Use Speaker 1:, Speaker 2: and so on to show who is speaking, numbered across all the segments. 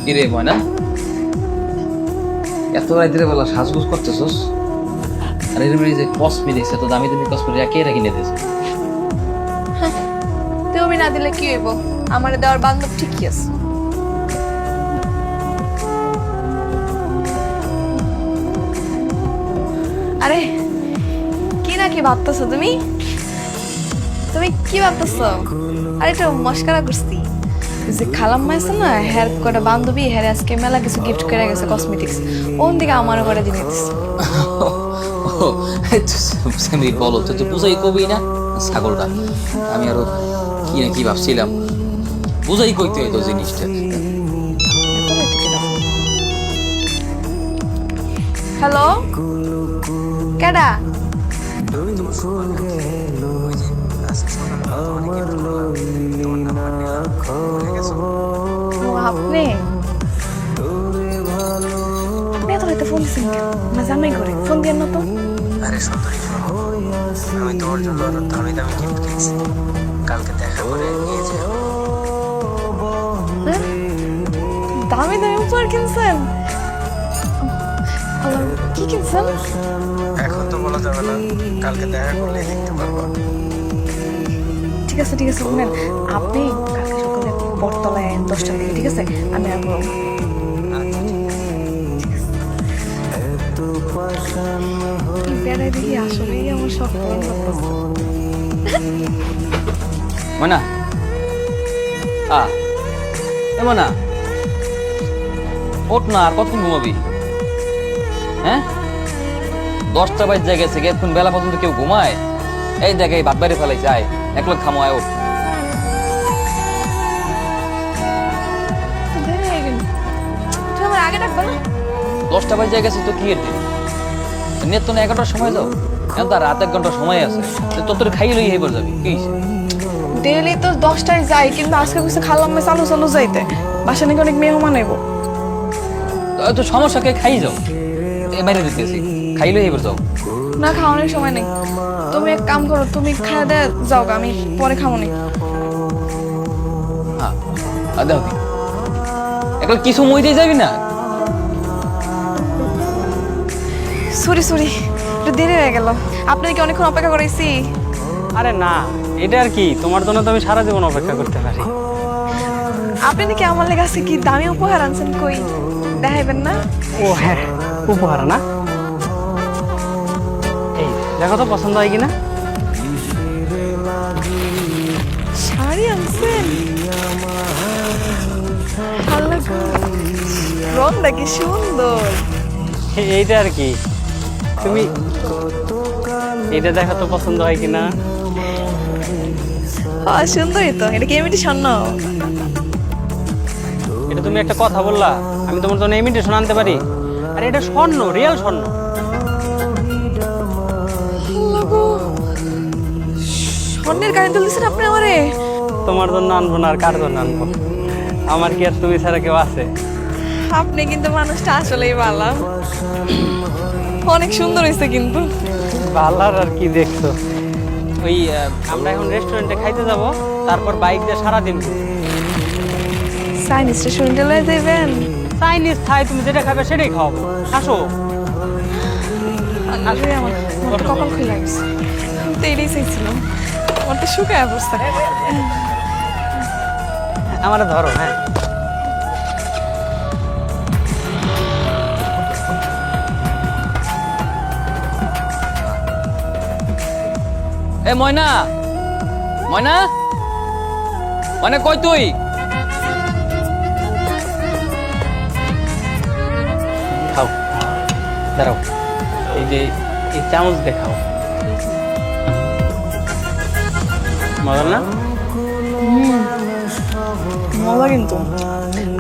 Speaker 1: কিরে ময়না, এত রাত্রে বেলা সাজগুজ করতেছস? আর এর মধ্যে যে কসমেটিক্স, এত দামি দামি কসমেটিক্স কে কিনে দিয়েছে?
Speaker 2: তুমি না দিলে কি হইব? আমার দেওয়ার বান্ধব ঠিকই আছে। আরে কি না কি ভাবতেছো তুমি? তুমি কি ভাবতেছো? আরে এটা মস্কারা করছি। যে খালাম্মা আছে না, হেয়ার কটা বান্ধবী হেয়ার আজকে মেলা কিছু গিফট করে গেছে কসমেটিক্স, ওন দিকে আমারও করে দিনে দিচ্ছে।
Speaker 1: আমি বলো তো, তুই বুঝাই কবি না ছাগলটা। আমি আরো কি না কি ভাবছিলাম, বুঝাই কইতে হইতো জিনিসটা।
Speaker 2: হ্যালো, কেডা? ও আপনি এত রাতে ফোন দিচ্ছেন কেন? আমার জামাই করে ফোন দিয়ে না তো।
Speaker 3: আরে সুন্দরী শোনো, আমি তোমার জন্য আরো দামি দামি গিফট কিনছি, কালকে দেখা করে নিয়ে যাও।
Speaker 2: হ্যাঁ? দামি দামি উপহার কিনছেন? আল্লাহ, কি কিনছেন?
Speaker 3: এখন তো বলা যাবে না, কালকে দেখা করলে দেখতে পারবো।
Speaker 2: ঠিক আছে ঠিক আছে, শুনেন আপনি কালকে সকালে বটতলায় 10টার দিকে, ঠিক আছে? আমি আসবো। এই বেড়াই দিকে আসলেই আমার শখ পূরণ করতেছে।
Speaker 1: ময়না, এ ময়না, ওঠ না, আর কতক্ষণ ঘুমাবি? হ্যাঁ, 10টা বাজে গেছে, এখন বেলা পর্যন্ত কেউ ঘুমায়? এই জায়গায় ভাত বাড়ি ফেলাই যায়, এক লোক খামো, আয় ওঠ।
Speaker 2: দেরি হয়ে গেল, তুমি আমার আগে ডাকবে না?
Speaker 1: 10টা বাজে গেছে তো কি এর দেরি? নেট তো না 11টার সময় যাও, এখন তো রাত 1 ঘন্টা সময় আছে, তোর খাই লই এবার যাবি কি হইছে?
Speaker 2: ডেইলি তো 10টায় যাই, কিন্তু আজকে কিছু খালাম চালু চালু যাইতে, বাসা নাকি অনেক মেহমান আইব।
Speaker 1: তো সমস্যা কে, খাই যাও, এ বাইরে দিতেছি, খাই লই এবার যাও।
Speaker 2: না, খাওয়ানোর সময় নেই। তুমি এক কাম করো, তুমি খাওয়া দেয় যাও, আমি পরে খাবো নি।
Speaker 1: হ্যাঁ, দেখো এখন কিছু মই দিয়ে যাবি না?
Speaker 2: সরি সরি, একটু দেরি হয়ে গেল। আপনাকে কি অনেকক্ষণ অপেক্ষা করাইছি?
Speaker 4: আরে না, এটা আর কি, তোমার জন্য তো আমি সারা জীবন অপেক্ষা করতে পারি।
Speaker 2: আপনি নাকি আমার লেগে আছে কি দামি উপহার আনছেন, কই দেখাইবেন না?
Speaker 4: ও হ্যাঁ, উপহার না? এই দেখো তো পছন্দ হয় কিনা।
Speaker 2: শাড়ি আনছেন? আল্লাহ গো, রংটা কি সুন্দর।
Speaker 4: এইটা আর কি, তুমি এটা দেখো তো পছন্দ হয় কিনা।
Speaker 2: সুন্দরই তো, এটা কি এমনি স্বর্ণ?
Speaker 4: এটা তুমি একটা কথা বললা, আমি তোমার জন্য ইমিটেশন আনতে পারি? আর এটা স্বর্ণ, রিয়েল স্বর্ণ।
Speaker 2: আল্লাহ গো, স্বর্ণের গাড়ি তুলছেন আপনি আমারে?
Speaker 4: তোমার জন্য আনবো না আর কার জন্য আনবো? আমার কি আর তুমি ছাড়া কেউ আছে?
Speaker 2: আপনি কিন্তু মানুষটা আসলেই ভালো, অনেক সুন্দর হয়েছে কিন্তু।
Speaker 4: ভালার আর কি দেখছো? ওই আমরা এখন রেস্টুরেন্টে খাইতে যাব, তারপর বাইক দিয়ে সারাদিন ঘুরবো।
Speaker 2: চাইনিজ রেস্টুরেন্টে লয়ে যাইবেন?
Speaker 4: চাইনিজ থাই, তুমি যেটা খাবে সেটাই খাওয়াবো, আসো।
Speaker 2: আরে আমার তো কপাল খুলে গেছে, আমি তো এটাই চাইছিলাম, আমার তো শুকায় অবস্থা।
Speaker 4: আমার ধরো। হ্যাঁ,
Speaker 1: এ ময়না, ময়না, মানে কই তুই?
Speaker 4: খাও, দাঁড়াও, এই যে এই চামচ দেখাও, মজা না?
Speaker 2: মজা কিন্তু।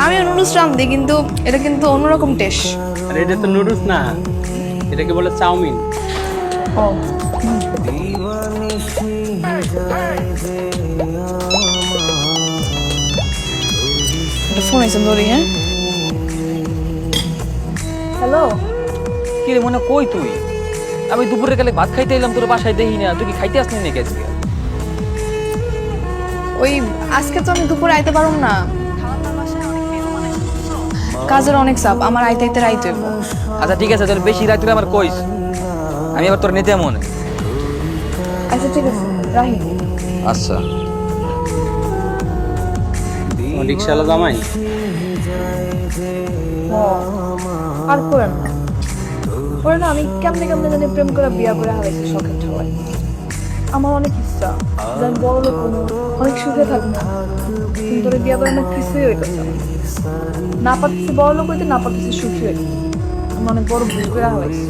Speaker 2: আমি নুডলস রান্ধি, কিন্তু এটা কিন্তু অন্যরকম টেস্ট।
Speaker 4: আর এটা তো নুডলস না, এটাকে বলে চাউমিন।
Speaker 2: ও, ফোন আইসেন ধরি। হ্যাঁ, হ্যালো।
Speaker 1: কি রে মনে, কই তুই? আমি দুপুরে কালে ভাত খাইতে এলাম, তোর বাসায় দেখি না, তুই কি খাইতে আসলি নাকি আজকে?
Speaker 2: ওই আজকে তো আমি দুপুরে আইতে পারুম না, কাজের অনেক চাপ, আমার আইতে আইতে রাইত হইব।
Speaker 1: আচ্ছা ঠিক আছে, তোর বেশি রাত্রে আমার কইস, আমি আবার তোর নিতে মনে।
Speaker 2: আচ্ছা ঠিক আছে, রাহি।
Speaker 1: আচ্ছা
Speaker 4: রিক্সাওয়ালা জামাই
Speaker 2: আর করেন না, করে না, আমি কেমনে কেমনে জানি প্রেম করে বিয়া করে হারাইছি শখের ঠেলায়। আমার অনেক ইচ্ছা যে আমি বড় লোক হবো, অনেক সুখে থাকবো, কিন্তু ওরে বিয়া করে আমার কিছুই হইতেছে না। না পারতেছি বড় লোক হইতে, না পারতেছি সুখী হইতে। আমি অনেক বড় ভুল করে হারাইছি।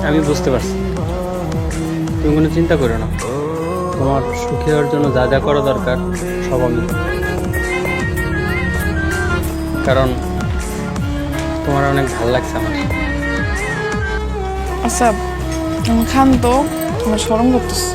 Speaker 4: আমি বুঝতে পারছি, তুমি কোনো চিন্তা করো না, তোমার সুখী হওয়ার জন্য যা যা করা দরকার সব আমি করব। কারণ তোমার অনেক ভালো লাগছে আমার।
Speaker 2: আচ্ছা খান তো, আমার শরম করতেছে।